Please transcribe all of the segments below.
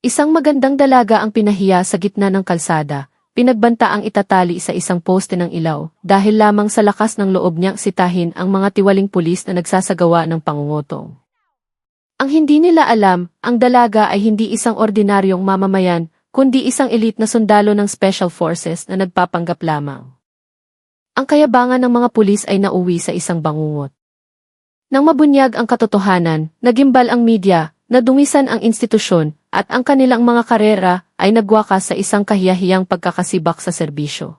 Isang magandang dalaga ang pinahiya sa gitna ng kalsada, pinagbanta ang itatali sa isang poste ng ilaw dahil lamang sa lakas ng loob niyang sitahin ang mga tiwaling pulis na nagsasagawa ng pangungutong. Ang hindi nila alam, ang dalaga ay hindi isang ordinaryong mamamayan, kundi isang elite na sundalo ng Special Forces na nagpapanggap lamang. Ang kayabangan ng mga pulis ay nauwi sa isang bangungot. Nang mabunyag ang katotohanan, nagimbal ang media, nadumisan ang institusyon, at ang kanilang mga karera ay nagwakas sa isang kahiyahiyang pagkakasibak sa serbisyo.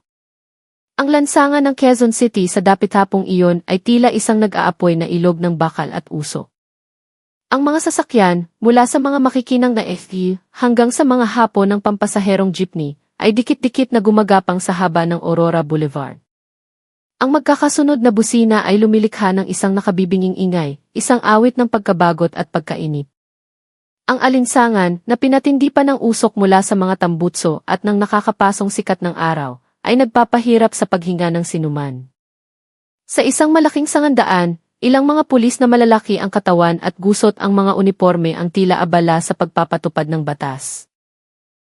Ang lansangan ng Quezon City sa dapit-hapong iyon ay tila isang nag-aapoy na ilog ng bakal at usok. Ang mga sasakyan, mula sa mga makikinang na FE hanggang sa mga hapo ng pampasaherong jeepney, ay dikit-dikit na gumagapang sa haba ng Aurora Boulevard. Ang magkakasunod na busina ay lumilikha ng isang nakabibinging ingay, isang awit ng pagkabagot at pagkainip. Ang alinsangan, na pinatindi pa ng usok mula sa mga tambutso at ng nakakapasong sikat ng araw, ay nagpapahirap sa paghinga ng sinuman. Sa isang malaking sangandaan, ilang mga pulis na malalaki ang katawan at gusot ang mga uniforme ang tila abala sa pagpapatupad ng batas.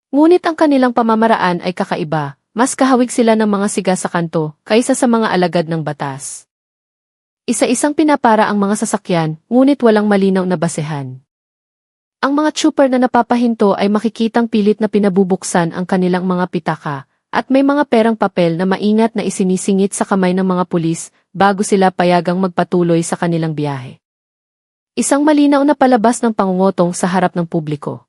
Ngunit ang kanilang pamamaraan ay kakaiba, mas kahawig sila ng mga siga sa kanto kaysa sa mga alagad ng batas. Isa-isang pinapara ang mga sasakyan, ngunit walang malinaw na basehan. Ang mga trooper na napapahinto ay makikitang pilit na pinabubuksan ang kanilang mga pitaka, at may mga perang papel na maingat na isinisingit sa kamay ng mga pulis bago sila payagang magpatuloy sa kanilang biyahe. Isang malinaw na palabas ng pangungutong sa harap ng publiko.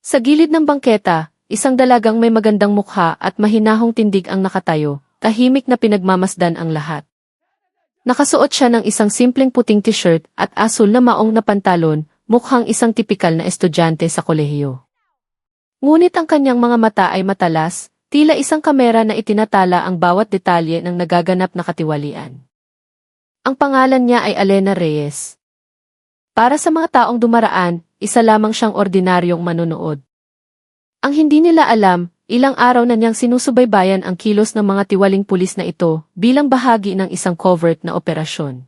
Sa gilid ng bangketa, isang dalagang may magandang mukha at mahinahong tindig ang nakatayo, tahimik na pinagmamasdan ang lahat. Nakasuot siya ng isang simpleng puting t-shirt at asul na maong na pantalon, mukhang isang tipikal na estudyante sa kolehiyo. Ngunit ang kanyang mga mata ay matalas, tila isang kamera na itinatala ang bawat detalye ng nagaganap na katiwalian. Ang pangalan niya ay Elena Reyes. Para sa mga taong dumaraan, isa lamang siyang ordinaryong manonood. Ang hindi nila alam, ilang araw na niyang sinusubaybayan ang kilos ng mga tiwaling pulis na ito bilang bahagi ng isang covert na operasyon.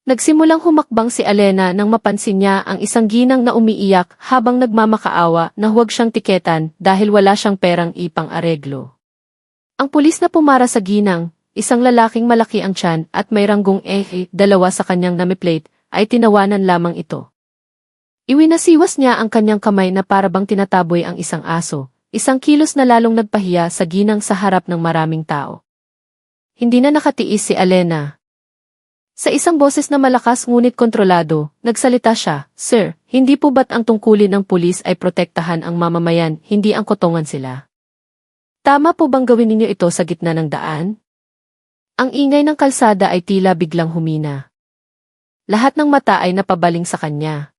Nagsimulang humakbang si Elena nang mapansin niya ang isang ginang na umiiyak habang nagmamakaawa na huwag siyang tiketan dahil wala siyang perang ipang areglo. Ang pulis na pumara sa ginang, isang lalaking malaki ang tiyan at may ranggong dalawa sa kanyang namiplate, ay tinawanan lamang ito. Iwinasiwas niya ang kanyang kamay na parabang tinataboy ang isang aso, isang kilos na lalong nagpahiya sa ginang sa harap ng maraming tao. Hindi na nakatiis si Elena. Sa isang boses na malakas ngunit kontrolado, nagsalita siya, "Sir, hindi po ba't ang tungkulin ng pulis ay protektahan ang mamamayan, hindi ang kotongan sila? Tama po bang gawin ninyo ito sa gitna ng daan?" Ang ingay ng kalsada ay tila biglang humina. Lahat ng mata ay napabaling sa kanya.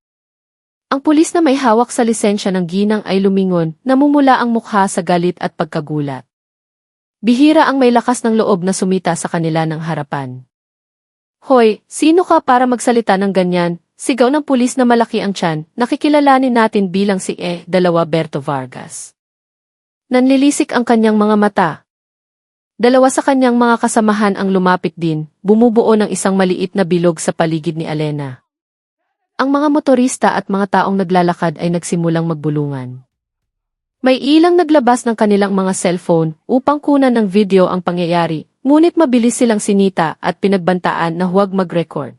Ang pulis na may hawak sa lisensya ng ginang ay lumingon, namumula ang mukha sa galit at pagkagulat. Bihira ang may lakas ng loob na sumita sa kanila ng harapan. "Hoy, sino ka para magsalita ng ganyan?" Sigaw ng pulis na malaki ang tiyan, nakikilalanin natin bilang si Berto Vargas. Nanlilisik ang kanyang mga mata. Dalawa sa kanyang mga kasamahan ang lumapit din, bumubuo ng isang maliit na bilog sa paligid ni Elena. Ang mga motorista at mga taong naglalakad ay nagsimulang magbulungan. May ilang naglabas ng kanilang mga cellphone upang kunan ng video ang pangyayari, ngunit mabilis silang sinita at pinagbantaan na huwag mag-record.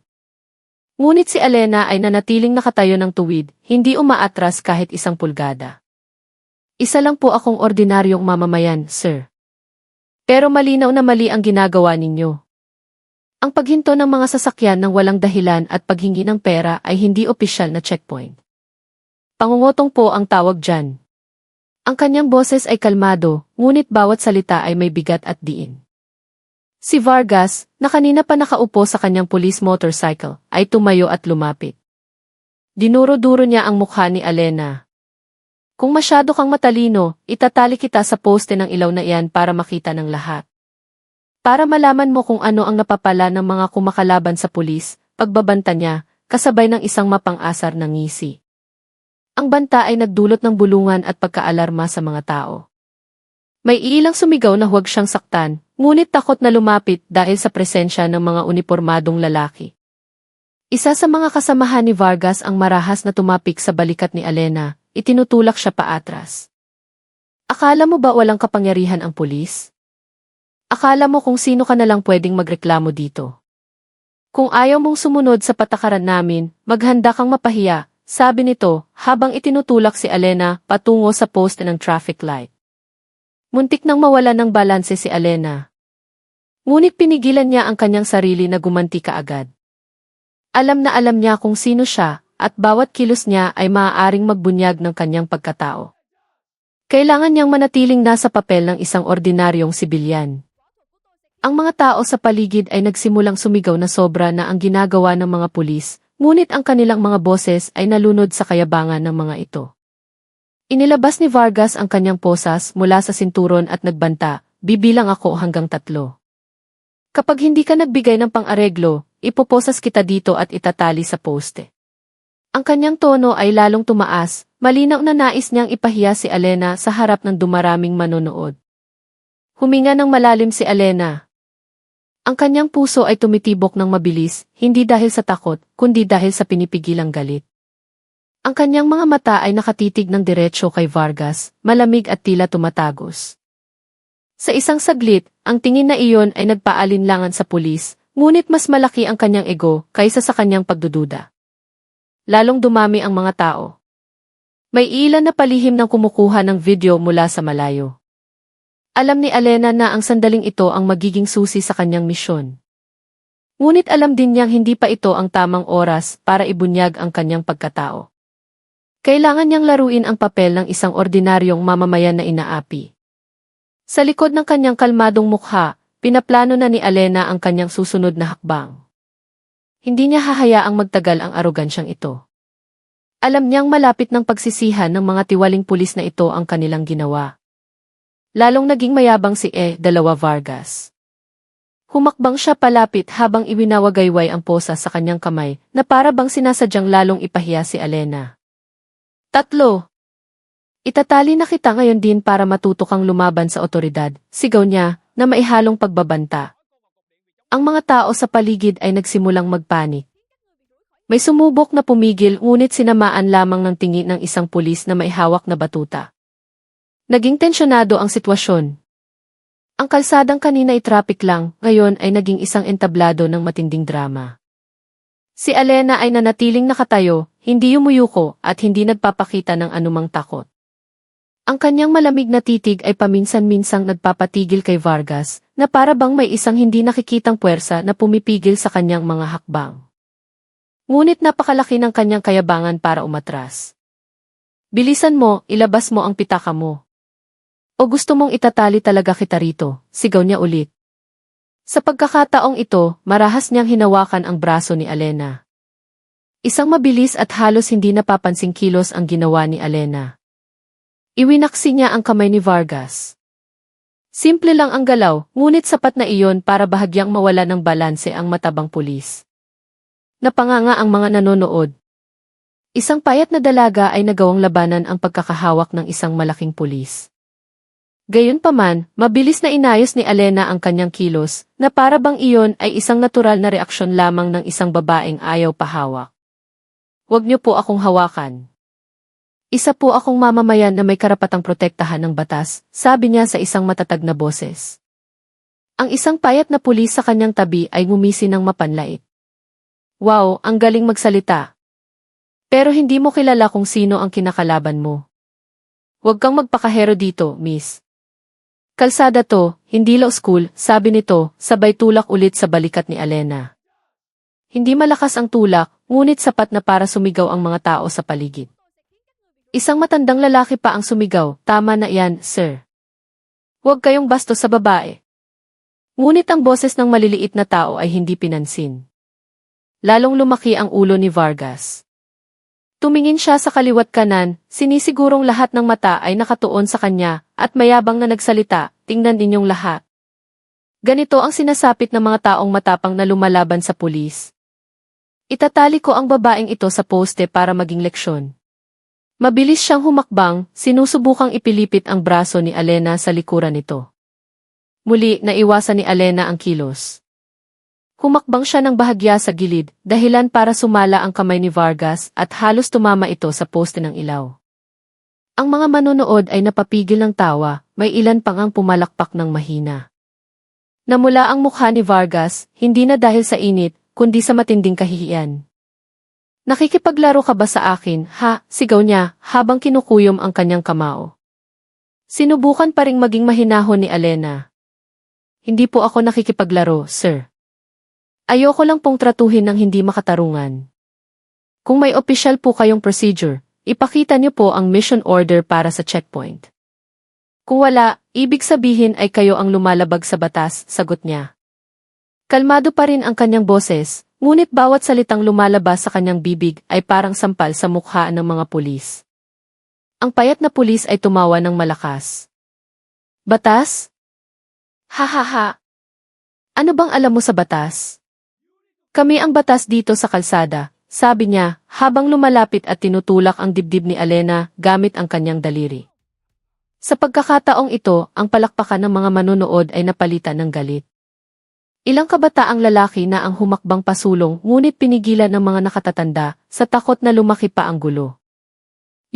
Ngunit si Elena ay nanatiling nakatayo ng tuwid, hindi umaatras kahit isang pulgada. "Isa lang po akong ordinaryong mamamayan, sir. Pero malinaw na mali ang ginagawa ninyo. Ang paghinto ng mga sasakyan ng walang dahilan at paghingi ng pera ay hindi opisyal na checkpoint. Pangungutong po ang tawag dyan." Ang kanyang boses ay kalmado, ngunit bawat salita ay may bigat at diin. Si Vargas, na kanina pa nakaupo sa kanyang police motorcycle, ay tumayo at lumapit. Dinuro-duro niya ang mukha ni Elena. "Kung masyado kang matalino, itatali kita sa poste ng ilaw na iyan para makita ng lahat. Para malaman mo kung ano ang napapala ng mga kumakalaban sa pulis," pagbabanta niya, kasabay ng isang mapang-asar na ngisi. Ang banta ay nagdulot ng bulungan at pagkaalarma sa mga tao. May ilang sumigaw na huwag siyang saktan, ngunit takot na lumapit dahil sa presensya ng mga unipormadong lalaki. Isa sa mga kasamahan ni Vargas ang marahas na tumapik sa balikat ni Elena, itinutulak siya paatras. Akala mo ba walang kapangyarihan ang pulis? Akala mo kung sino ka na lang pwedeng magreklamo dito? Kung ayaw mong sumunod sa patakaran namin, maghanda kang mapahiya, sabi nito habang itinutulak si Alena patungo sa poste ng traffic light. Muntik nang mawala ng balanse si Alena. Ngunit pinigilan niya ang kanyang sarili na gumanti kaagad. Alam na alam niya kung sino siya, at bawat kilos niya ay maaaring magbunyag ng kanyang pagkatao. Kailangan niyang manatiling nasa papel ng isang ordinaryong sibilyan. Ang mga tao sa paligid ay nagsimulang sumigaw na sobra na ang ginagawa ng mga pulis, ngunit ang kanilang mga boses ay nalunod sa kayabangan ng mga ito. Inilabas ni Vargas ang kanyang posas mula sa sinturon at nagbanta, bibilang ako hanggang 3. Kapag hindi ka nagbigay ng pang-areglo, ipoposas kita dito at itatali sa poste. Ang kanyang tono ay lalong tumaas, malinaw na nais niyang ipahiya si Alena sa harap ng dumaraming manonood. Huminga ng malalim si Alena. Ang kanyang puso ay tumitibok ng mabilis, hindi dahil sa takot, kundi dahil sa pinipigilang galit. Ang kanyang mga mata ay nakatitig ng diretsyo kay Vargas, malamig at tila tumatagos. Sa isang saglit, ang tingin na iyon ay nagpaalinlangan sa pulis, ngunit mas malaki ang kanyang ego kaysa sa kanyang pagdududa. Lalong dumami ang mga tao. May ilan na palihim ng kumukuha ng video mula sa malayo. Alam ni Alena na ang sandaling ito ang magiging susi sa kanyang misyon. Ngunit alam din niyang hindi pa ito ang tamang oras para ibunyag ang kanyang pagkatao. Kailangan niyang laruin ang papel ng isang ordinaryong mamamayan na inaapi. Sa likod ng kanyang kalmadong mukha, pinaplano na ni Alena ang kanyang susunod na hakbang. Hindi niya hahayaang magtagal ang arogansyang ito. Alam niyang malapit ng pagsisihan ng mga tiwaling pulis na ito ang kanilang ginawa. Lalong naging mayabang si Vargas. Humakbang siya palapit habang iwinawagayway ang posa sa kanyang kamay na para bang sinasadyang lalong ipahiya si Alena. 3. Itatali na kita ngayon din para matuto kang lumaban sa otoridad, sigaw niya, na maihalong pagbabanta. Ang mga tao sa paligid ay nagsimulang magpanik. May sumubok na pumigil ngunit sinamaan lamang ng tingin ng isang pulis na may hawak na batuta. Naging tensyonado ang sitwasyon. Ang kalsadang kanina ay traffic lang, ngayon ay naging isang entablado ng matinding drama. Si Alena ay nanatiling nakatayo, hindi yumuyuko at hindi nagpapakita ng anumang takot. Ang kanyang malamig na titig ay paminsan-minsang nagpapatigil kay Vargas, na para bang may isang hindi nakikitang puwersa na pumipigil sa kanyang mga hakbang. Ngunit napakalaki ng kanyang kayabangan para umatras. Bilisan mo, ilabas mo ang pitaka mo. O gusto mong itatali talaga kita rito, sigaw niya ulit. Sa pagkakataong ito, marahas niyang hinawakan ang braso ni Alena. Isang mabilis at halos hindi napapansing kilos ang ginawa ni Alena. Iwinaksi niya ang kamay ni Vargas. Simple lang ang galaw, ngunit sapat na iyon para bahagyang mawala ng balanse ang matabang pulis. Napanganga ang mga nanonood. Isang payat na dalaga ay nagawang labanan ang pagkakahawak ng isang malaking pulis. Gayunpaman, mabilis na inayos ni Alena ang kanyang kilos, na para bang iyon ay isang natural na reaksyon lamang ng isang babaeng ayaw pahawak. Huwag niyo po akong hawakan. Isa po akong mamamayan na may karapatang protektahan ng batas, sabi niya sa isang matatag na boses. Ang isang payat na pulis sa kanyang tabi ay ngumisi ng mapanlait. Wow, ang galing magsalita. Pero hindi mo kilala kung sino ang kinakalaban mo. Huwag kang magpakahero dito, miss. Kalsada to, hindi law school, sabi nito, sabay tulak ulit sa balikat ni Alena. Hindi malakas ang tulak, ngunit sapat na para sumigaw ang mga tao sa paligid. Isang matandang lalaki pa ang sumigaw, tama na yan, sir. Huwag kayong bastos sa babae. Ngunit ang boses ng maliliit na tao ay hindi pinansin. Lalong lumaki ang ulo ni Vargas. Tumingin siya sa kaliwat kanan, sinisigurong lahat ng mata ay nakatuon sa kanya, at mayabang na nagsalita, tingnan ninyong lahat. Ganito ang sinasapit ng mga taong matapang na lumalaban sa pulis. Itatali ko ang babaeng ito sa poste para maging leksyon. Mabilis siyang humakbang, sinusubukang ipilipit ang braso ni Alena sa likuran nito. Muli, naiwasan ni Alena ang kilos. Humakbang siya ng bahagya sa gilid, dahilan para sumala ang kamay ni Vargas at halos tumama ito sa poste ng ilaw. Ang mga manonood ay napapigil ng tawa, may ilan pang ang pumalakpak ng mahina. Namula ang mukha ni Vargas, hindi na dahil sa init, kundi sa matinding kahihiyan. Nakikipaglaro ka ba sa akin, ha? Sigaw niya, habang kinukuyom ang kanyang kamao. Sinubukan pa ring maging mahinahon ni Alena. Hindi po ako nakikipaglaro, sir. Ayoko lang pong tratuhin ng hindi makatarungan. Kung may opisyal po kayong procedure, ipakita niyo po ang mission order para sa checkpoint. Kung wala, ibig sabihin ay kayo ang lumalabag sa batas, sagot niya. Kalmado pa rin ang kanyang boses, ngunit bawat salitang lumalabas sa kanyang bibig ay parang sampal sa mukha ng mga pulis. Ang payat na pulis ay tumawa ng malakas. Batas? Ha. Ano bang alam mo sa batas? Kami ang batas dito sa kalsada, sabi niya, habang lumalapit at tinutulak ang dibdib ni Alena gamit ang kanyang daliri. Sa pagkakataong ito, ang palakpakan ng mga manonood ay napalitan ng galit. Ilang kabataang lalaki na ang humakbang pasulong ngunit pinigilan ng mga nakatatanda sa takot na lumaki pa ang gulo.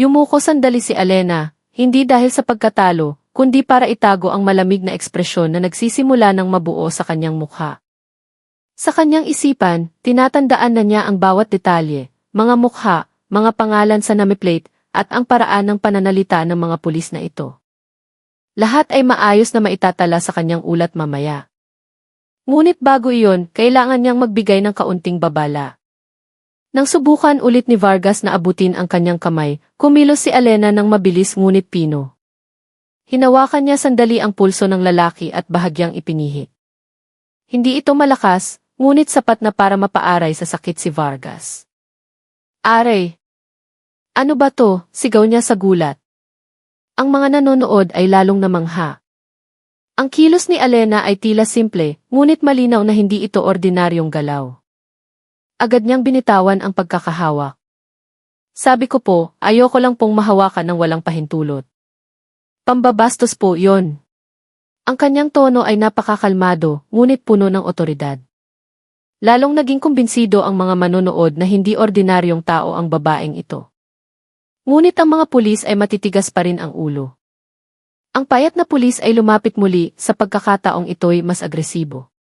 Yumuko sandali si Alena, hindi dahil sa pagkatalo, kundi para itago ang malamig na ekspresyon na nagsisimula ng mabuo sa kanyang mukha. Sa kanyang isipan, tinatandaan na niya ang bawat detalye, mga mukha, mga pangalan sa namiplate, at ang paraan ng pananalita ng mga pulis na ito. Lahat ay maayos na maitatala sa kanyang ulat mamaya. Ngunit bago iyon, kailangan niyang magbigay ng kaunting babala. Nang subukan ulit ni Vargas na abutin ang kanyang kamay, kumilos si Alena ng mabilis ngunit pino. Hinawakan niya sandali ang pulso ng lalaki at bahagyang ipinihit. Hindi ito malakas, ngunit sapat na para mapaaray sa sakit si Vargas. Aray! Ano ba to? Sigaw niya sa gulat. Ang mga nanonood ay lalong namangha. Ang kilos ni Alena ay tila simple, ngunit malinaw na hindi ito ordinaryong galaw. Agad niyang binitawan ang pagkakahawak. Sabi ko po, ayoko lang pong mahawakan ng walang pahintulot. Pambabastos po yon. Ang kanyang tono ay napakakalmado, ngunit puno ng otoridad. Lalong naging kumbinsido ang mga manonood na hindi ordinaryong tao ang babaeng ito. Ngunit ang mga pulis ay matitigas pa rin ang ulo. Ang payat na pulis ay lumapit muli sa pagkakataong ito'y mas agresibo.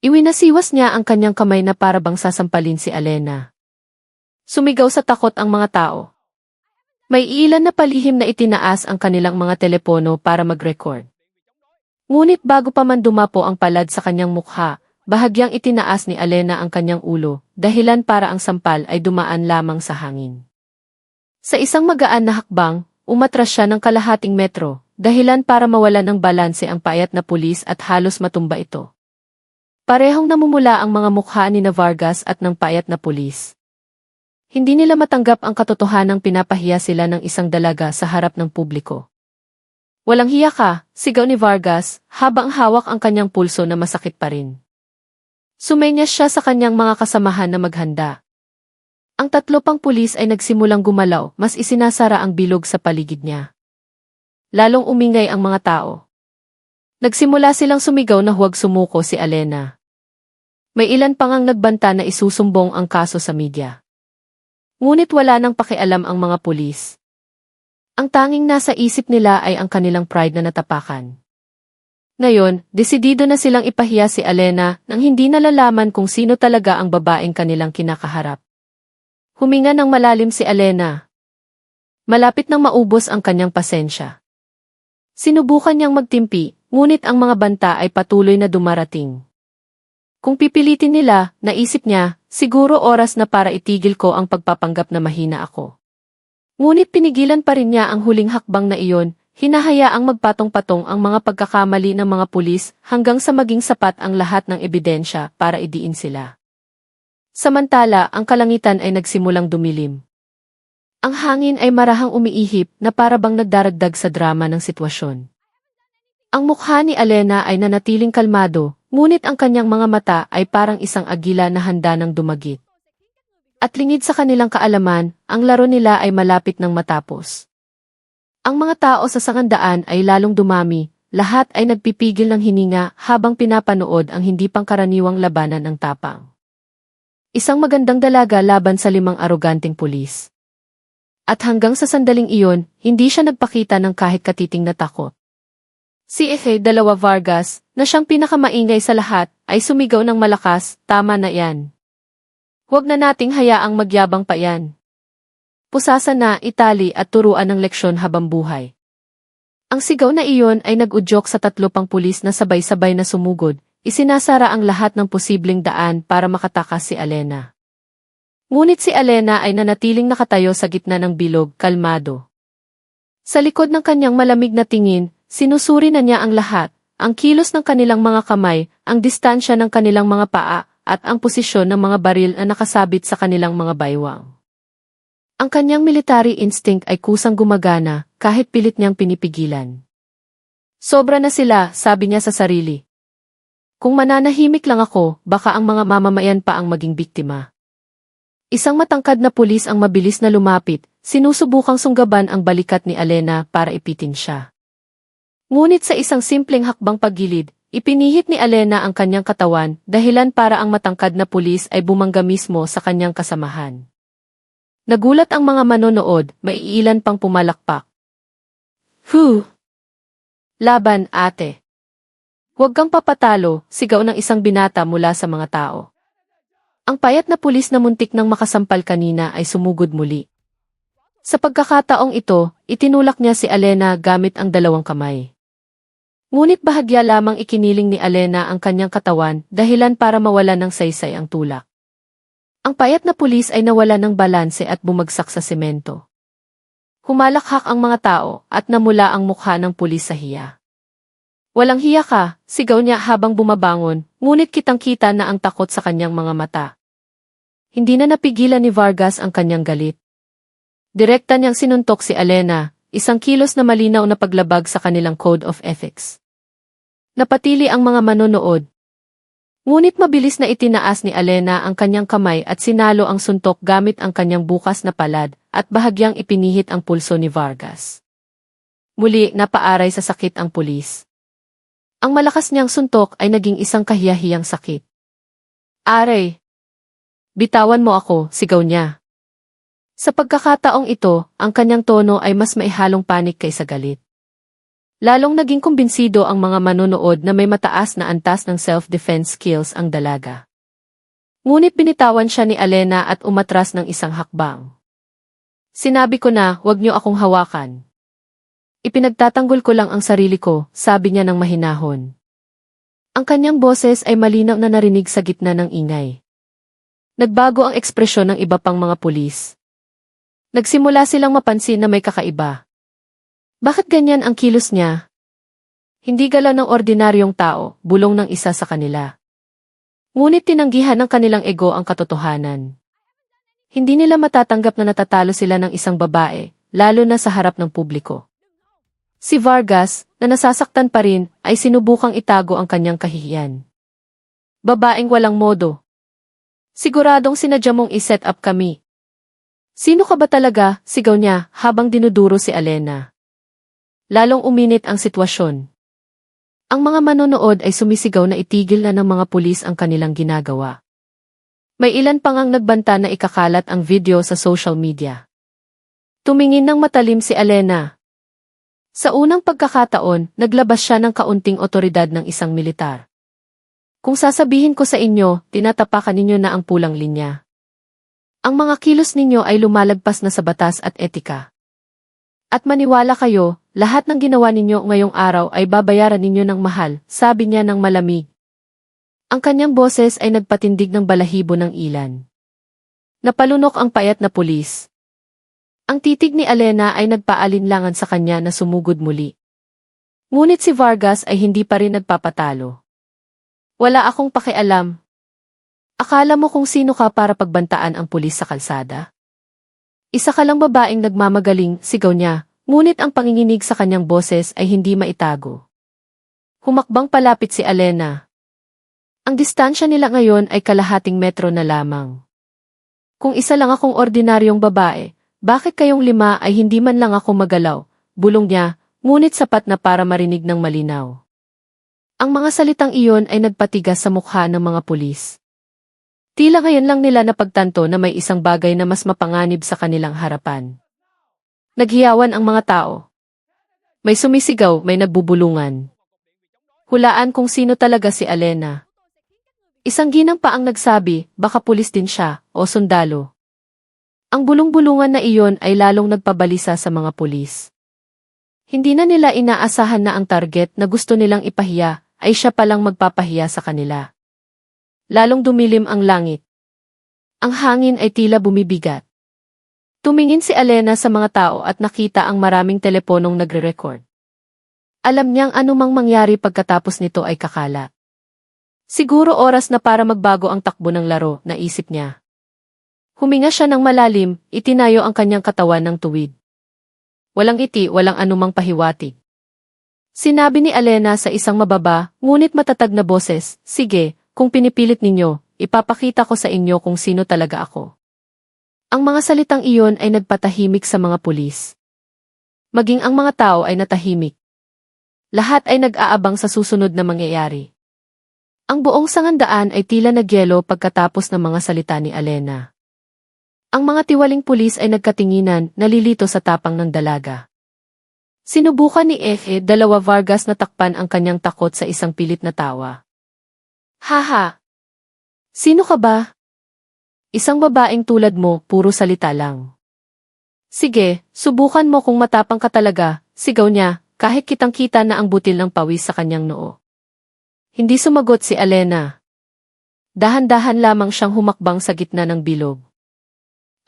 Iwinasiwas niya ang kanyang kamay na parabang sasampalin si Alena. Sumigaw sa takot ang mga tao. May ilan na palihim na itinaas ang kanilang mga telepono para mag-record. Ngunit bago pa man dumapo ang palad sa kanyang mukha, bahagyang itinaas ni Alena ang kanyang ulo, dahilan para ang sampal ay dumaan lamang sa hangin. Sa isang magaan na hakbang, umatras siya ng kalahating metro, dahilan para mawalan ng balanse ang payat na pulis at halos matumba ito. Parehong namumula ang mga mukha ni Vargas at ng payat na pulis. Hindi nila matanggap ang katotohanang pinapahiya sila ng isang dalaga sa harap ng publiko. Walang hiya ka, sigaw ni Vargas, habang hawak ang kanyang pulso na masakit pa rin. Sumenyas siya sa kanyang mga kasamahan na maghanda. Ang tatlo pang pulis ay nagsimulang gumalaw, mas isinasara ang bilog sa paligid niya. Lalong umingay ang mga tao. Nagsimula silang sumigaw na huwag sumuko si Alena. May ilan pang ang nagbanta na isusumbong ang kaso sa media. Ngunit wala nang pakialam ang mga pulis. Ang tanging nasa isip nila ay ang kanilang pride na natapakan. Ngayon, desidido na silang ipahiya si Alena nang hindi nalalaman kung sino talaga ang babaeng kanilang kinakaharap. Huminga ng malalim si Alena. Malapit nang maubos ang kanyang pasensya. Sinubukan niyang magtimpi, ngunit ang mga banta ay patuloy na dumarating. Kung pipilitin nila, naisip niya, siguro oras na para itigil ko ang pagpapanggap na mahina ako. Ngunit pinigilan pa rin niya ang huling hakbang na iyon, hinahayaang magpatong-patong ang mga pagkakamali ng mga pulis hanggang sa maging sapat ang lahat ng ebidensya para idiin sila. Samantala, ang kalangitan ay nagsimulang dumilim. Ang hangin ay marahang umiihip na parabang nagdaragdag sa drama ng sitwasyon. Ang mukha ni Alena ay nanatiling kalmado, ngunit ang kanyang mga mata ay parang isang agila na handa ng dumagit. At lingid sa kanilang kaalaman, ang laro nila ay malapit ng matapos. Ang mga tao sa sangandaan ay lalong dumami, lahat ay nagpipigil ng hininga habang pinapanood ang hindi pangkaraniwang labanan ng tapang. Isang magandang dalaga laban sa 5 aroganteng pulis. At hanggang sa sandaling iyon, hindi siya nagpakita ng kahit katiting na takot. Si Eje Dalawa Vargas, na siyang pinakamaingay sa lahat, ay sumigaw ng malakas, tama na yan. Huwag na nating hayaang magyabang pa yan. Pusasa na, itali at turuan ng leksyon habang buhay. Ang sigaw na iyon ay nag-udyok sa 3 pang pulis na sabay-sabay na sumugod, isinasara ang lahat ng posibleng daan para makatakas si Alena. Ngunit si Alena ay nanatiling nakatayo sa gitna ng bilog, kalmado. Sa likod ng kanyang malamig na tingin, sinusuri na niya ang lahat, ang kilos ng kanilang mga kamay, ang distansya ng kanilang mga paa, at ang posisyon ng mga baril na nakasabit sa kanilang mga baywang. Ang kanyang military instinct ay kusang gumagana, kahit pilit niyang pinipigilan. Sobra na sila, sabi niya sa sarili. Kung mananahimik lang ako, baka ang mga mamamayan pa ang maging biktima. Isang matangkad na pulis ang mabilis na lumapit, sinusubukang sunggaban ang balikat ni Alena para ipitin siya. Ngunit sa isang simpleng hakbang paggilid, ipinihit ni Alena ang kanyang katawan, dahilan para ang matangkad na pulis ay bumangga mismo sa kanyang kasamahan. Nagulat ang mga manonood, maiilan pang pumalakpak. Laban, ate. Huwag kang papatalo, sigaw ng isang binata mula sa mga tao. Ang payat na pulis na muntik nang makasampal kanina ay sumugod muli. Sa pagkakataong ito, itinulak niya si Alena gamit ang 2 kamay. Ngunit bahagya lamang ikiniling ni Alena ang kanyang katawan, dahilan para mawala ng saysay ang tulak. Ang payat na pulis ay nawala ng balanse at bumagsak sa semento. Humalakhak ang mga tao at namula ang mukha ng pulis sa hiya. Walang hiya ka, sigaw niya habang bumabangon, ngunit kitang-kita na ang takot sa kanyang mga mata. Hindi na napigilan ni Vargas ang kanyang galit. Direkta niyang sinuntok si Alena, isang kilos na malinaw na paglabag sa kanilang code of ethics. Napatili ang mga manonood. Ngunit mabilis na itinaas ni Alena ang kanyang kamay at sinalo ang suntok gamit ang kanyang bukas na palad at bahagyang ipinihit ang pulso ni Vargas. Muli napaaray sa sakit ang pulis. Ang malakas niyang suntok ay naging isang kahiyahiyang sakit. Aray! Bitawan mo ako, sigaw niya. Sa pagkakataong ito, ang kanyang tono ay mas maihalong panik kaysa galit. Lalong naging kumbinsido ang mga manonood na may mataas na antas ng self-defense skills ang dalaga. Ngunit binitawan siya ni Alena at umatras ng isang hakbang. Sinabi ko na, huwag niyo akong hawakan. Ipinagtatanggol ko lang ang sarili ko, sabi niya ng mahinahon. Ang kanyang boses ay malinaw na narinig sa gitna ng ingay. Nagbago ang ekspresyon ng iba pang mga pulis. Nagsimula silang mapansin na may kakaiba. Bakit ganyan ang kilos niya? Hindi galaw ng ordinaryong tao, bulong ng isa sa kanila. Ngunit tinanggihan ng kanilang ego ang katotohanan. Hindi nila matatanggap na natatalo sila ng isang babae, lalo na sa harap ng publiko. Si Vargas, na nasasaktan pa rin, ay sinubukang itago ang kanyang kahihiyan. Babaeng walang modo. Siguradong sinadya mong i-set up kami. Sino ka ba talaga? Sigaw niya habang dinuduro si Alena. Lalong uminit ang sitwasyon. Ang mga manonood ay sumisigaw na itigil na ng mga pulis ang kanilang ginagawa. May ilan pang ang nagbanta na ikakalat ang video sa social media. Tumingin ng matalim si Alena. Sa unang pagkakataon, naglabas siya ng kaunting otoridad ng isang militar. Kung sasabihin ko sa inyo, tinatapakan ninyo na ang pulang linya. Ang mga kilos ninyo ay lumalagpas na sa batas at etika. At maniwala kayo, lahat ng ginawa ninyo ngayong araw ay babayaran ninyo ng mahal, sabi niya ng malamig. Ang kanyang boses ay nagpatindig ng balahibo ng ilan. Napalunok ang payat na pulis. Ang titig ni Alena ay nagpaalinlangan sa kanya na sumugod muli. Ngunit si Vargas ay hindi pa rin nagpapatalo. Wala akong pakialam. Akala mo kung sino ka para pagbantaan ang pulis sa kalsada? Isa ka lang babaeng nagmamagaling, sigaw niya, ngunit ang panginginig sa kanyang boses ay hindi maitago. Humakbang palapit si Alena. Ang distansya nila ngayon ay kalahating metro na lamang. Kung isa lang akong ordinaryong babae, bakit kayong 5 ay hindi man lang ako magalaw? Bulong niya, ngunit sapat na para marinig ng malinaw. Ang mga salitang iyon ay nagpatigas sa mukha ng mga pulis. Tila ngayon lang nila napagtanto na may isang bagay na mas mapanganib sa kanilang harapan. Naghiyawan ang mga tao. May sumisigaw, may nagbubulungan. Hulaan kung sino talaga si Alena. Isang ginang pa ang nagsabi, baka pulis din siya, o sundalo. Ang bulong-bulungan na iyon ay lalong nagpabalisa sa mga pulis. Hindi na nila inaasahan na ang target na gusto nilang ipahiya ay siya palang magpapahiya sa kanila. Lalong dumilim ang langit. Ang hangin ay tila bumibigat. Tumingin si Alena sa mga tao at nakita ang maraming teleponong nagre-record. Alam niyang anumang mangyari pagkatapos nito ay kakalat. Siguro oras na para magbago ang takbo ng laro, naisip niya. Huminga siya ng malalim, itinayo ang kanyang katawan ng tuwid. Walang ngiti, walang anumang pahiwatig. Sinabi ni Alena sa isang mababa, ngunit matatag na boses, sige, kung pinipilit ninyo, ipapakita ko sa inyo kung sino talaga ako. Ang mga salitang iyon ay nagpatahimik sa mga pulis. Maging ang mga tao ay natahimik. Lahat ay nag-aabang sa susunod na mangyayari. Ang buong sangandaan ay tila nagyelo pagkatapos ng mga salita ni Alena. Ang mga tiwaling pulis ay nagkatinginan, nalilito sa tapang ng dalaga. Sinubukan ni Dalawa Vargas na takpan ang kanyang takot sa isang pilit na tawa. Haha! Sino ka ba? Isang babaeng tulad mo, puro salita lang. Sige, subukan mo kung matapang ka talaga, sigaw niya, kahit kitang-kita na ang butil ng pawis sa kanyang noo. Hindi sumagot si Alena. Dahan-dahan lamang siyang humakbang sa gitna ng bilog.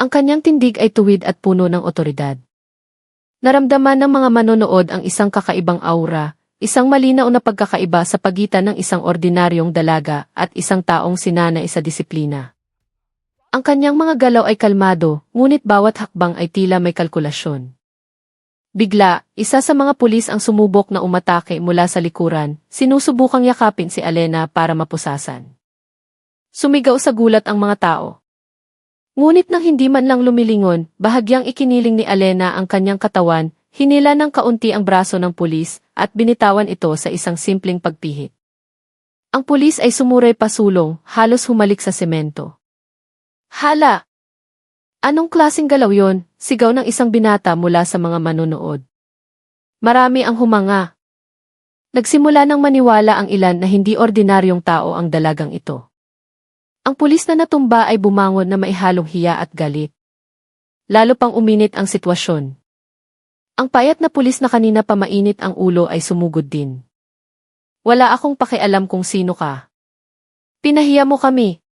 Ang kanyang tindig ay tuwid at puno ng otoridad. Naramdaman ng mga manonood ang isang kakaibang aura, isang malinaw na pagkakaiba sa pagitan ng isang ordinaryong dalaga at isang taong sinanay sa disiplina. Ang kanyang mga galaw ay kalmado, ngunit bawat hakbang ay tila may kalkulasyon. Bigla, isa sa mga pulis ang sumubok na umatake mula sa likuran, sinusubukang yakapin si Alena para mapusasan. Sumigaw sa gulat ang mga tao. Ngunit nang hindi man lang lumilingon, bahagyang ikiniling ni Alena ang kanyang katawan, hinila ng kaunti ang braso ng pulis, at binitawan ito sa isang simpleng pagpihit. Ang pulis ay sumuray pasulong, halos humalik sa semento. Hala! Anong klaseng galaw yon? Sigaw ng isang binata mula sa mga manonood. Marami ang humanga. Nagsimula ng maniwala ang ilan na hindi ordinaryong tao ang dalagang ito. Ang pulis na natumba ay bumangon na maihalong hiya at galit. Lalo pang uminit ang sitwasyon. Ang payat na pulis na kanina pa mainit ang ulo ay sumugod din. Wala akong pakialam kung sino ka. Pinahiya mo kami.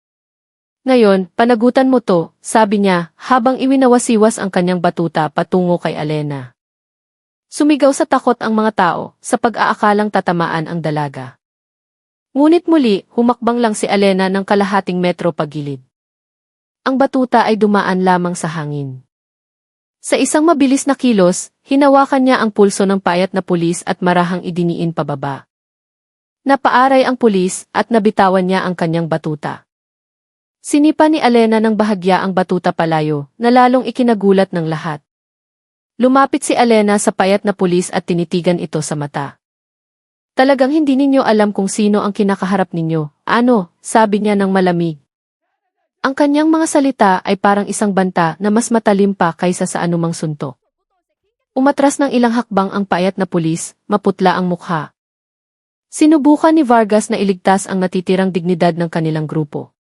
Ngayon, panagutan mo to, sabi niya, habang iwinawasiwas ang kanyang batuta patungo kay Alena. Sumigaw sa takot ang mga tao, sa pag-aakalang tatamaan ang dalaga. Ngunit muli, humakbang lang si Alena ng kalahating metro pagilid. Ang batuta ay dumaan lamang sa hangin. Sa isang mabilis na kilos, hinawakan niya ang pulso ng payat na pulis at marahang idiniin pababa. Napaaray ang pulis at nabitawan niya ang kanyang batuta. Sinipa ni Alena ng bahagya ang batuta palayo, na lalong ikinagulat ng lahat. Lumapit si Alena sa payat na pulis at tinitigan ito sa mata. Talagang hindi ninyo alam kung sino ang kinakaharap ninyo, ano, sabi niya ng malamig. Ang kanyang mga salita ay parang isang banta na mas matalim pa kaysa sa anumang suntok. Umatras ng ilang hakbang ang payat na pulis, maputla ang mukha. Sinubukan ni Vargas na iligtas ang natitirang dignidad ng kanilang grupo.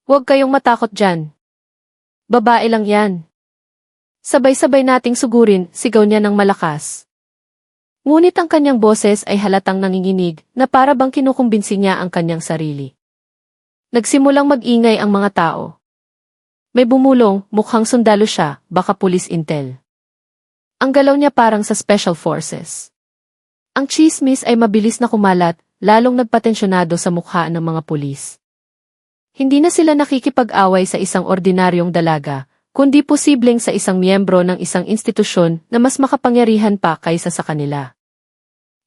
Huwag kayong matakot dyan. Babae lang yan. Sabay-sabay nating sugurin, sigaw niya ng malakas. Ngunit ang kanyang boses ay halatang nanginginig na para bang kinukumbinsi niya ang kanyang sarili. Nagsimulang mag-ingay ang mga tao. May bumulong, mukhang sundalo siya, baka police intel. Ang galaw niya parang sa special forces. Ang chismis ay mabilis na kumalat, lalong nagpatensyonado sa mukha ng mga pulis. Hindi na sila nakikipag-away sa isang ordinaryong dalaga, kundi posibleng sa isang miyembro ng isang institusyon na mas makapangyarihan pa kaysa sa kanila.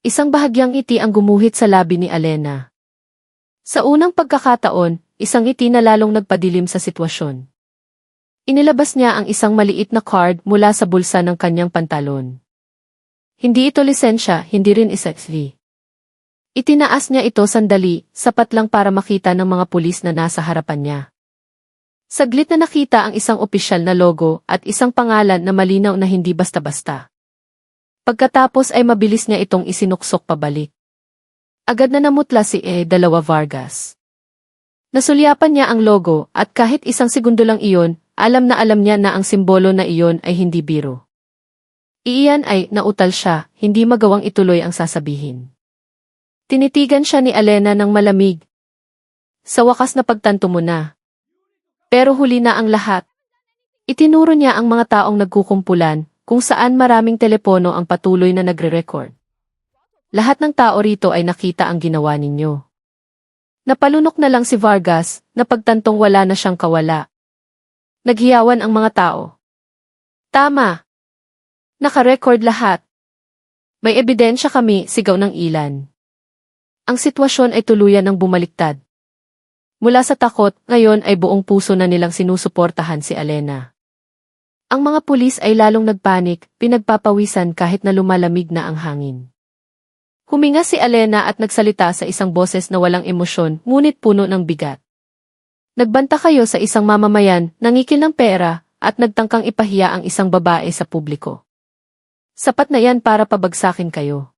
Isang bahagyang ngiti ang gumuhit sa labi ni Alena. Sa unang pagkakataon, isang ngiti na lalong nagpadilim sa sitwasyon. Inilabas niya ang isang maliit na card mula sa bulsa ng kanyang pantalon. Hindi ito lisensya, hindi rin isa-XV. Itinaas niya ito sandali, sapat lang para makita ng mga pulis na nasa harapan niya. Saglit na nakita ang isang opisyal na logo at isang pangalan na malinaw na hindi basta-basta. Pagkatapos ay mabilis niya itong isinuksok pabalik. Agad na namutla si Dalawa Vargas. Nasulyapan niya ang logo at kahit isang segundo lang iyon, alam niya na ang simbolo na iyon ay hindi biro. Iyan ay nautal siya, hindi magawang ituloy ang sasabihin. Tinitigan siya ni Alena ng malamig. Sa wakas na pagtanto mo na. Pero huli na ang lahat. Itinuro niya ang mga taong nagkukumpulan, kung saan maraming telepono ang patuloy na nagre-record. Lahat ng tao rito ay nakita ang ginawa ninyo. Napalunok na lang si Vargas, na pagtantong wala na siyang kawala. Naghiyawan ang mga tao. Tama! Naka-record lahat. May ebidensya kami, sigaw ng ilan. Ang sitwasyon ay tuluyan ng bumaliktad. Mula sa takot, ngayon ay buong puso na nilang sinusuportahan si Alena. Ang mga pulis ay lalong nagpanik, pinagpapawisan kahit na lumalamig na ang hangin. Huminga si Alena at nagsalita sa isang boses na walang emosyon, ngunit puno ng bigat. Nagbanta kayo sa isang mamamayan, nangikil ng pera, at nagtangkang ipahiya ang isang babae sa publiko. Sapat na yan para pabagsakin kayo.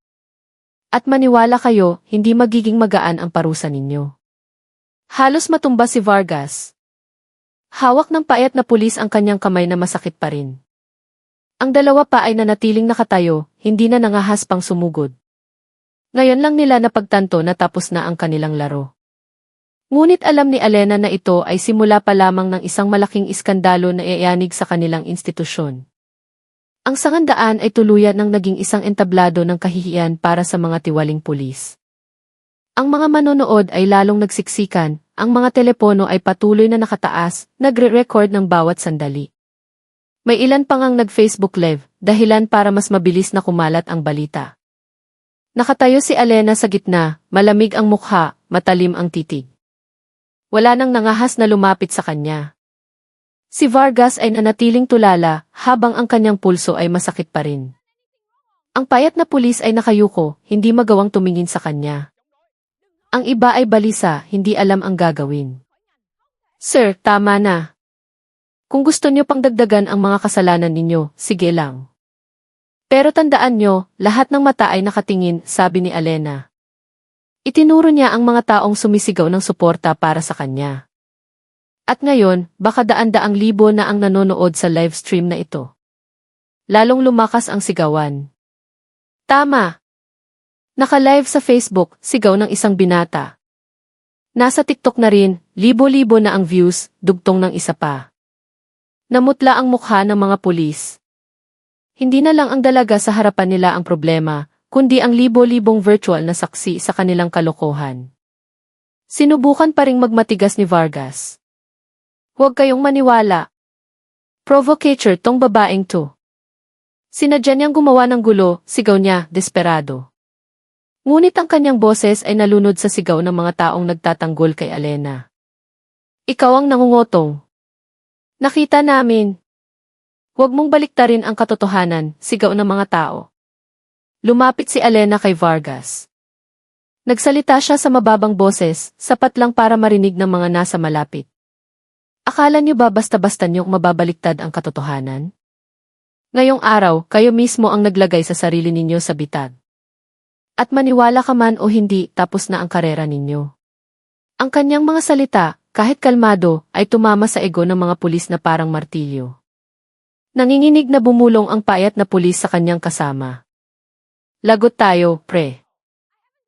At maniwala kayo, hindi magiging magaan ang parusa ninyo. Halos matumba si Vargas. Hawak ng payat na pulis ang kanyang kamay na masakit pa rin. Ang dalawa pa ay nanatiling nakatayo, hindi na nangahas pang sumugod. Ngayon lang nila napagtanto na tapos na ang kanilang laro. Ngunit alam ni Alena na ito ay simula pa lamang ng isang malaking iskandalo na iayanig sa kanilang institusyon. Ang sangandaan ay tuluyan ng naging isang entablado ng kahihiyan para sa mga tiwaling pulis. Ang mga manonood ay lalong nagsiksikan, ang mga telepono ay patuloy na nakataas, nagre-record ng bawat sandali. May ilan pang ang nag-Facebook Live, dahilan para mas mabilis na kumalat ang balita. Nakatayo si Alena sa gitna, malamig ang mukha, matalim ang titig. Wala nang nangahas na lumapit sa kanya. Si Vargas ay nanatiling tulala, habang ang kanyang pulso ay masakit pa rin. Ang payat na pulis ay nakayuko, hindi magawang tumingin sa kanya. Ang iba ay balisa, hindi alam ang gagawin. Sir, tama na. Kung gusto niyo pang dagdagan ang mga kasalanan ninyo, sige lang. Pero tandaan niyo, lahat ng mata ay nakatingin, sabi ni Alena. Itinuro niya ang mga taong sumisigaw ng suporta para sa kanya. At ngayon, baka daan-daang libo na ang nanonood sa live stream na ito. Lalong lumakas ang sigawan. Tama! Naka-live sa Facebook, sigaw ng isang binata. Nasa TikTok na rin, libo-libo na ang views, dugtong ng isa pa. Namutla ang mukha ng mga pulis. Hindi na lang ang dalaga sa harapan nila ang problema, kundi ang libo-libong virtual na saksi sa kanilang kalokohan. Sinubukan pa ring magmatigas ni Vargas. Huwag kayong maniwala. Provocateur tong babaeng to. Sinadya niyang gumawa ng gulo, sigaw niya, desperado. Ngunit ang kanyang boses ay nalunod sa sigaw ng mga taong nagtatanggol kay Alena. Ikaw ang nangungotong. Nakita namin. Huwag mong baliktarin ang katotohanan, sigaw ng mga tao. Lumapit si Alena kay Vargas. Nagsalita siya sa mababang boses, sapat lang para marinig ng mga nasa malapit. Akala niyo ba basta-basta niyong mababaliktad ang katotohanan? Ngayong araw, kayo mismo ang naglagay sa sarili ninyo sa bitag. At maniwala ka man o hindi, tapos na ang karera ninyo. Ang kanyang mga salita, kahit kalmado, ay tumama sa ego ng mga pulis na parang martilyo. Nanginginig na bumulong ang payat na pulis sa kanyang kasama. Lagot tayo, pre.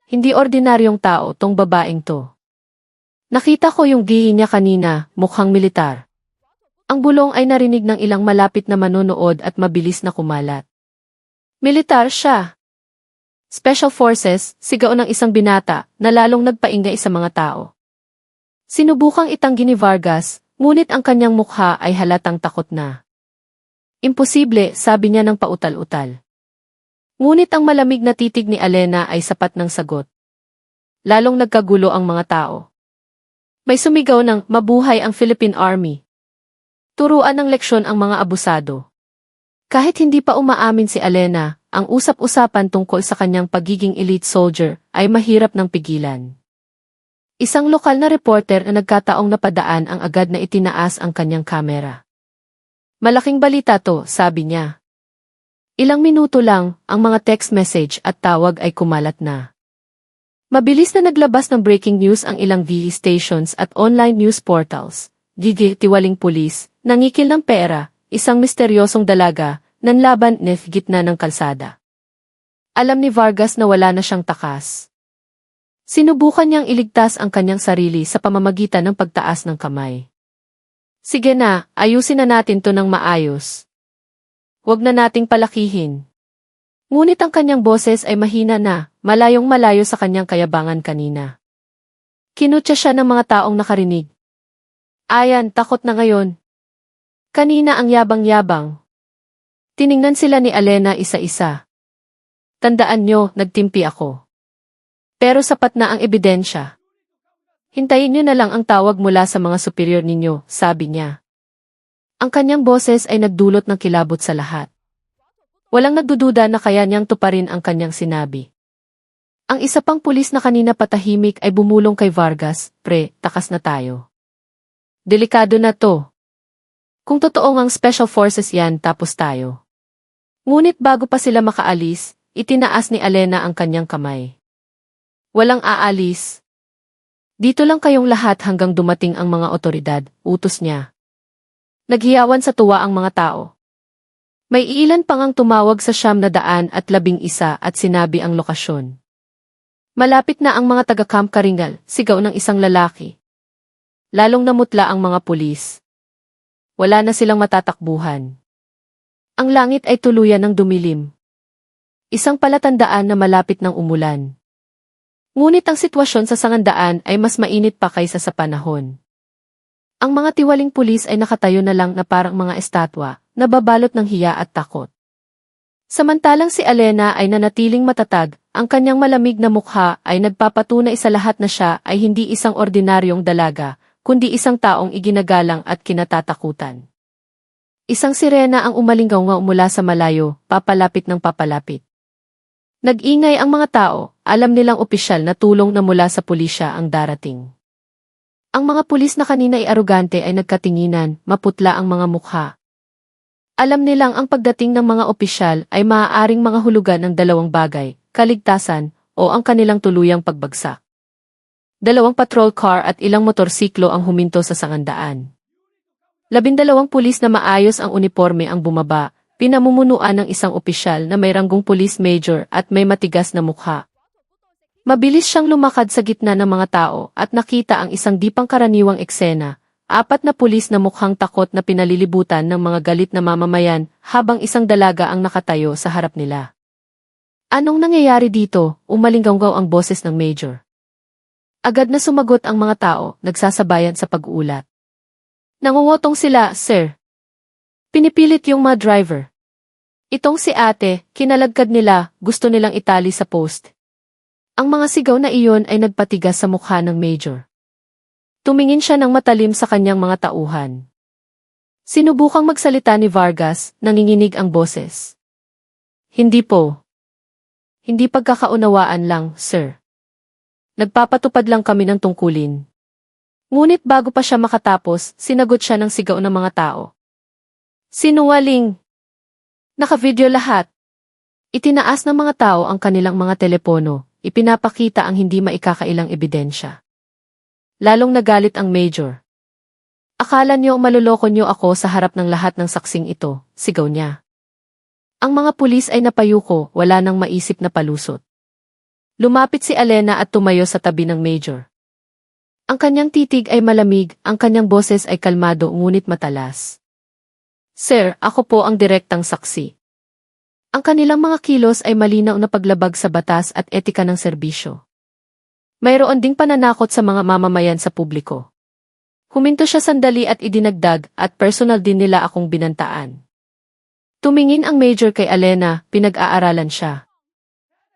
Hindi ordinaryong tao tong babaeng to. Nakita ko yung gihi niya kanina, mukhang militar. Ang bulong ay narinig ng ilang malapit na manonood at mabilis na kumalat. Militar siya. Special Forces, sigaw ng isang binata na lalong nagpaingay sa mga tao. Sinubukang itanggi ni Vargas, ngunit ang kanyang mukha ay halatang takot na. Imposible, sabi niya ng pautal-utal. Ngunit ang malamig na titig ni Alena ay sapat ng sagot. Lalong nagkagulo ang mga tao. May sumigaw ng, mabuhay ang Philippine Army. Turuan ng leksyon ang mga abusado. Kahit hindi pa umaamin si Alena, ang usap-usapan tungkol sa kanyang pagiging elite soldier ay mahirap ng pigilan. Isang lokal na reporter na nagkataong napadaan ang agad na itinaas ang kanyang kamera. Malaking balita to, sabi niya. Ilang minuto lang, ang mga text message at tawag ay kumalat na. Mabilis na naglabas ng breaking news ang ilang TV stations at online news portals. Tiwaling pulis, nangikil ng pera, isang misteryosong dalaga, nanlaban gitna ng kalsada. Alam ni Vargas na wala na siyang takas. Sinubukan niyang iligtas ang kanyang sarili sa pamamagitan ng pagtaas ng kamay. Sige na, ayusin na natin to ng maayos. Huwag na nating palakihin. Ngunit ang kanyang boses ay mahina na, malayong malayo sa kanyang kayabangan kanina. Kinutya siya ng mga taong nakarinig. Ayan, takot na ngayon. Kanina ang yabang-yabang. Tiningnan sila ni Alena isa-isa. Tandaan nyo, nagtimpi ako. Pero sapat na ang ebidensya. Hintayin nyo na lang ang tawag mula sa mga superior ninyo, sabi niya. Ang kanyang boses ay nagdulot ng kilabot sa lahat. Walang nagdududa na kaya niyang tuparin ang kanyang sinabi. Ang isa pang pulis na kanina patahimik ay bumulong kay Vargas, pre, takas na tayo. Delikado na to. Kung totoo ngang special forces yan, tapos tayo. Ngunit bago pa sila makaalis, itinaas ni Alena ang kanyang kamay. Walang aalis. Dito lang kayong lahat hanggang dumating ang mga otoridad, utos niya. Naghiyawan sa tuwa ang mga tao. May ilan pang ang tumawag sa 911 at sinabi ang lokasyon. Malapit na ang mga taga-Camp Karingal, sigaw ng isang lalaki. Lalong namutla ang mga pulis. Wala na silang matatakbuhan. Ang langit ay tuluyan ng dumilim. Isang palatandaan na malapit ng umulan. Ngunit ang sitwasyon sa Sangandaan ay mas mainit pa kaysa sa panahon. Ang mga tiwaling pulis ay nakatayo na lang na parang mga estatwa, nababalot ng hiya at takot. Samantalang si Alena ay nanatiling matatag, ang kanyang malamig na mukha ay nagpapatunay sa lahat na siya ay hindi isang ordinaryong dalaga, kundi isang taong iginagalang at kinatatakutan. Isang sirena ang umalinggaw mula sa malayo, papalapit ng papalapit. Nag-ingay ang mga tao, alam nilang opisyal na tulong na mula sa pulisya ang darating. Ang mga pulis na kanina ay arugante ay nagkatinginan, maputla ang mga mukha. Alam nilang ang pagdating ng mga opisyal ay maaaring mga hulugan ng dalawang bagay, kaligtasan, o ang kanilang tuluyang pagbagsak. 2 patrol car at ilang motorsiklo ang huminto sa Sangandaan. 12 pulis na maayos ang uniforme ang bumaba, pinamumunuan ng isang opisyal na may ranggong police major at may matigas na mukha. Mabilis siyang lumakad sa gitna ng mga tao at nakita ang isang di pangkaraniwang eksena, 4 na pulis na mukhang takot na pinalilibutan ng mga galit na mamamayan habang isang dalaga ang nakatayo sa harap nila. Anong nangyayari dito? Umalinggaw ang boses ng major. Agad na sumagot ang mga tao, nagsasabayan sa pag-uulat. Nangungutong sila, sir. Pinipilit yung mga driver. Itong si ate, kinalagkad nila, gusto nilang itali sa post. Ang mga sigaw na iyon ay nagpatigas sa mukha ng major. Tumingin siya ng matalim sa kanyang mga tauhan. Sinubukang magsalita ni Vargas, nanginginig ang boses. Hindi po. Hindi pagkakaunawaan lang, sir. Nagpapatupad lang kami ng tungkulin. Ngunit bago pa siya makatapos, sinagot siya ng sigaw ng mga tao. Sinungaling! Naka-video lahat. Itinaas ng mga tao ang kanilang mga telepono, ipinapakita ang hindi maikakailang ebidensya. Lalong nagalit ang major. Akala niyo maluloko niyo ako sa harap ng lahat ng saksing ito, sigaw niya. Ang mga pulis ay napayuko, wala nang maisip na palusot. Lumapit si Alena at tumayo sa tabi ng major. Ang kanyang titig ay malamig, ang kanyang boses ay kalmado ngunit matalas. Sir, ako po ang direktang saksi. Ang kanilang mga kilos ay malinaw na paglabag sa batas at etika ng serbisyo. Mayroon ding pananakot sa mga mamamayan sa publiko. Huminto siya sandali at idinagdag at personal din nila akong binantaan. Tumingin ang major kay Alena, pinag-aaralan siya.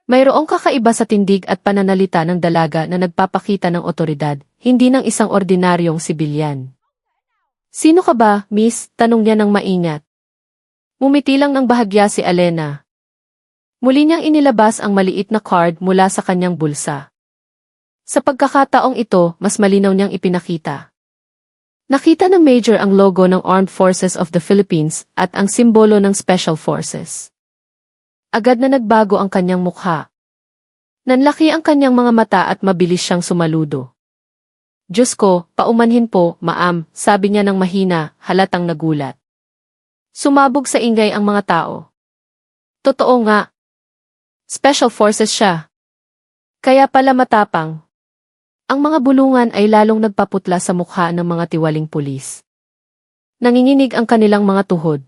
Mayroong kakaiba sa tindig at pananalita ng dalaga na nagpapakita ng otoridad, hindi ng isang ordinaryong sibilyan. Sino ka ba, miss? Tanong niya ng maingat. Mumiti lang ng bahagya si Alena. Muli niyang inilabas ang maliit na card mula sa kanyang bulsa. Sa pagkakataong ito, mas malinaw niyang ipinakita. Nakita ng Major ang logo ng Armed Forces of the Philippines at ang simbolo ng Special Forces. Agad na nagbago ang kanyang mukha. Nanlaki ang kanyang mga mata at mabilis siyang sumaludo. Diyos ko, paumanhin po, ma'am, sabi niya ng mahina, halatang nagulat. Sumabog sa ingay ang mga tao. Totoo nga. Special Forces siya. Kaya pala matapang. Ang mga bulungan ay lalong nagpaputla sa mukha ng mga tiwaling pulis. Nanginginig ang kanilang mga tuhod.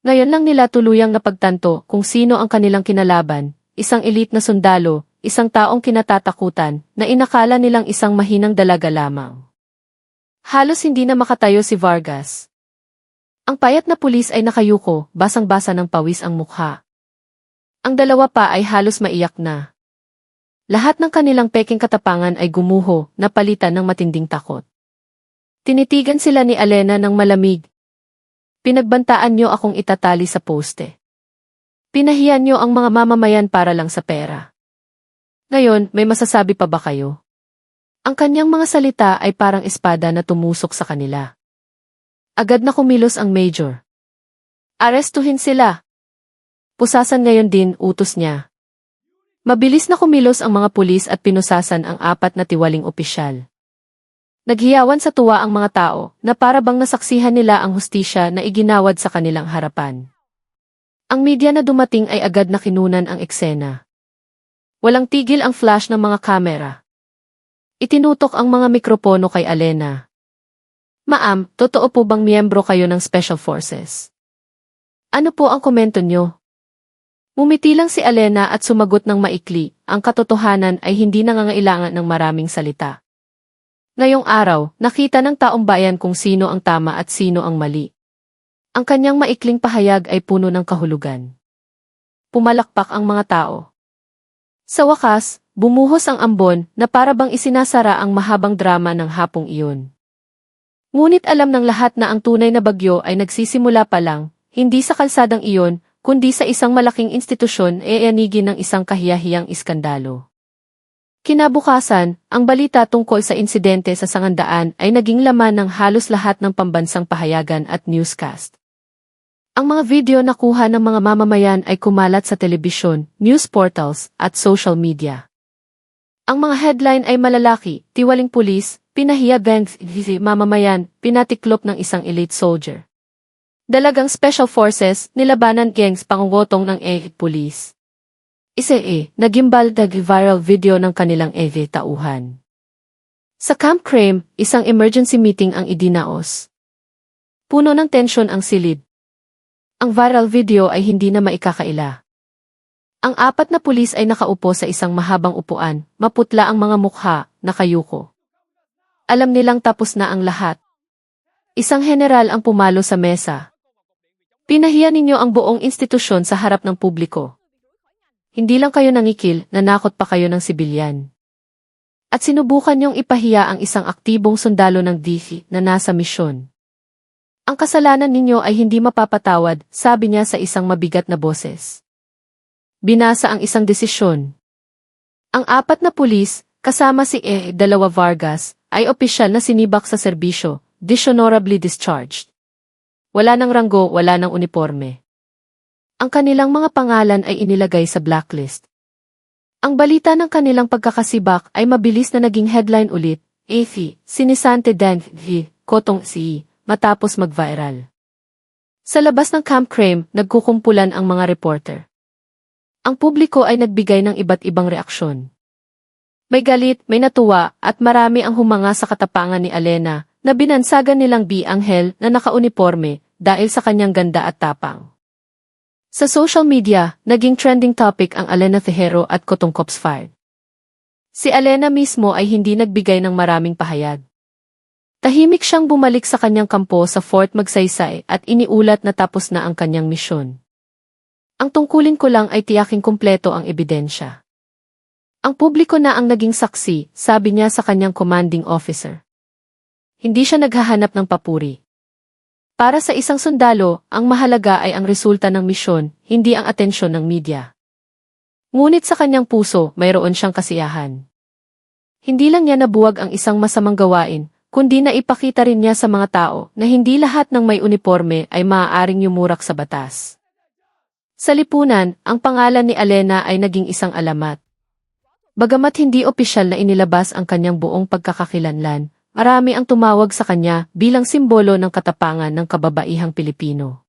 Ngayon lang nila tuluyang napagtanto kung sino ang kanilang kinalaban, isang elite na sundalo, isang taong kinatatakutan na inakala nilang isang mahinang dalaga lamang. Halos hindi na makatayo si Vargas. Ang payat na pulis ay nakayuko, basang-basa ng pawis ang mukha. Ang dalawa pa ay halos maiyak na. Lahat ng kanilang peking katapangan ay gumuho, napalitan ng matinding takot. Tinitigan sila ni Alena ng malamig. Pinagbantaan niyo akong itatali sa poste. Pinahiyan niyo ang mga mamamayan para lang sa pera. Ngayon, may masasabi pa ba kayo? Ang kanyang mga salita ay parang espada na tumusok sa kanila. Agad na kumilos ang Major. Arestuhin sila. Pusasan ngayon din, utos niya. Mabilis na kumilos ang mga pulis at pinusasan ang 4 na tiwaling opisyal. Naghiyawan sa tuwa ang mga tao na para bang nasaksihan nila ang hustisya na iginawad sa kanilang harapan. Ang media na dumating ay agad na kinunan ang eksena. Walang tigil ang flash ng mga kamera. Itinutok ang mga mikropono kay Alena. Ma'am, totoo po bang miyembro kayo ng Special Forces? Ano po ang komento nyo? Mumiti lang si Alena at sumagot ng maikli, ang katotohanan ay hindi nangangailangan ng maraming salita. Ngayong araw, nakita ng taong bayan kung sino ang tama at sino ang mali. Ang kanyang maikling pahayag ay puno ng kahulugan. Pumalakpak ang mga tao. Sa wakas, bumuhos ang ambon na para bang isinasara ang mahabang drama ng hapong iyon. Ngunit alam ng lahat na ang tunay na bagyo ay nagsisimula pa lang, hindi sa kalsadang iyon, kundi sa isang malaking institusyon e anigin ng isang kahiyahiyang iskandalo. Kinabukasan, ang balita tungkol sa insidente sa Sangandaan ay naging laman ng halos lahat ng pambansang pahayagan at newscast. Ang mga video na kuha ng mga mamamayan ay kumalat sa telebisyon, news portals, at social media. Ang mga headline ay malalaki, tiwaling pulis, pinahiya gangs, mamamayan, pinatiklop ng isang elite soldier. Dalagang Special Forces, nilabanan gangs pangungutong ng police. Nagimbal viral video ng kanilang tauhan. Sa Camp Crame, isang emergency meeting ang idinaos. Puno ng tensyon ang silid. Ang viral video ay hindi na maikakaila. Ang 4 na pulis ay nakaupo sa isang mahabang upuan, maputla ang mga mukha, nakayuko. Alam nilang tapos na ang lahat. Isang general ang pumalo sa mesa. Pinahiya ninyo ang buong institusyon sa harap ng publiko. Hindi lang kayo nangikil, nanakot pa kayo ng sibilyan. At sinubukan niyong ipahiya ang isang aktibong sundalo ng DFI na nasa misyon. Ang kasalanan ninyo ay hindi mapapatawad, sabi niya sa isang mabigat na boses. Binasa ang isang desisyon. Ang 4 na pulis, kasama si 2 Vargas, ay opisyal na sinibak sa serbisyo, dishonorably discharged. Wala ng ranggo, wala ng uniforme. Ang kanilang mga pangalan ay inilagay sa blacklist. Ang balita ng kanilang pagkakasibak ay mabilis na naging headline ulit, sinisante Dang Kotong si, matapos mag-viral. Sa labas ng Camp Crame, nagkukumpulan ang mga reporter. Ang publiko ay nagbigay ng iba't ibang reaksyon. May galit, may natuwa, at marami ang humanga sa katapangan ni Alena, na binansagan nilang Angel na nakauniforme, dahil sa kanyang ganda at tapang. Sa social media, naging trending topic ang Alena Tejero at Kotong Cops Fired. Si Alena mismo ay hindi nagbigay ng maraming pahayag. Tahimik siyang bumalik sa kanyang kampo sa Fort Magsaysay at iniulat na tapos na ang kanyang misyon. Ang tungkulin ko lang ay tiyaking kumpleto ang ebidensya. Ang publiko na ang naging saksi, sabi niya sa kanyang commanding officer. Hindi siya naghahanap ng papuri. Para sa isang sundalo, ang mahalaga ay ang resulta ng misyon, hindi ang atensyon ng media. Ngunit sa kanyang puso, mayroon siyang kasiyahan. hindi lang niya nabuwag ang isang masamang gawain, kundi naipakita rin niya sa mga tao na hindi lahat ng may uniforme ay maaaring yumurak sa batas. Sa lipunan, ang pangalan ni Alena ay naging isang alamat. Bagamat hindi opisyal na inilabas ang kanyang buong pagkakakilanlan, marami ang tumawag sa kanya bilang simbolo ng katapangan ng kababaihang Pilipino.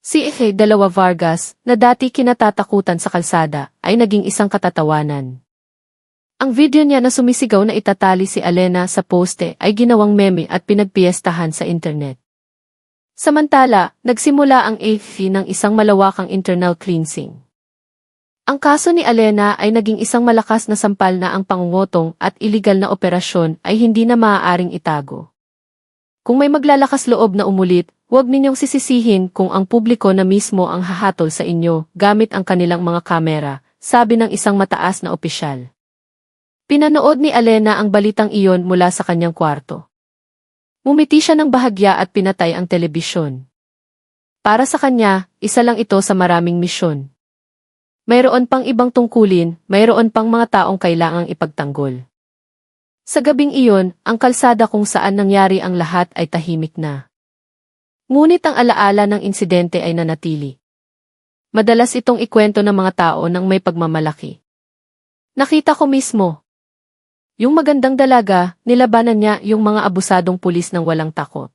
Si Eje Dalawa Vargas, na dati kinatatakutan sa kalsada, ay naging isang katatawanan. Ang video niya na sumisigaw na itatali si Alena sa poste ay ginawang meme at pinagpiestahan sa internet. Samantala, nagsimula ang AFP ng isang malawakang internal cleansing. Ang kaso ni Alena ay naging isang malakas na sampal na ang pangungutong at iligal na operasyon ay hindi na maaaring itago. Kung may maglalakas loob na umulit, huwag ninyong sisisihin kung ang publiko na mismo ang hahatol sa inyo gamit ang kanilang mga kamera, sabi ng isang mataas na opisyal. Pinanood ni Alena ang balitang iyon mula sa kanyang kwarto. Ngumiti siya ng bahagya at pinatay ang telebisyon. Para sa kanya, isa lang ito sa maraming misyon. Mayroon pang ibang tungkulin, mayroon pang mga taong kailangang ipagtanggol. Sa gabing iyon, ang kalsada kung saan nangyari ang lahat ay tahimik na. Ngunit ang alaala ng insidente ay nanatili. Madalas itong ikwento ng mga tao ng may pagmamalaki. Nakita ko mismo. Yung magandang dalaga, nilabanan niya yung mga abusadong pulis ng walang takot.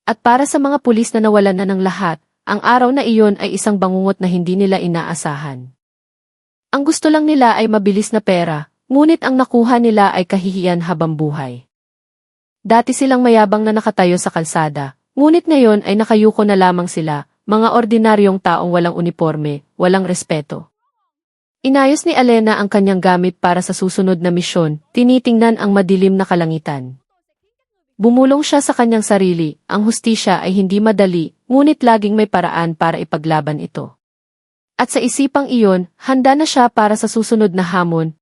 At para sa mga pulis na nawalan na ng lahat, ang araw na iyon ay isang bangungot na hindi nila inaasahan. Ang gusto lang nila ay mabilis na pera, ngunit ang nakuha nila ay kahihiyan habang buhay. Dati silang mayabang na nakatayo sa kalsada, ngunit ngayon ay nakayuko na lamang sila, mga ordinaryong taong walang uniforme, walang respeto. Inayos ni Alena ang kanyang gamit para sa susunod na misyon, tinitingnan ang madilim na kalangitan. Bumulong siya sa kanyang sarili, ang hustisya ay hindi madali, ngunit laging may paraan para ipaglaban ito. At sa isipang iyon, handa na siya para sa susunod na hamon,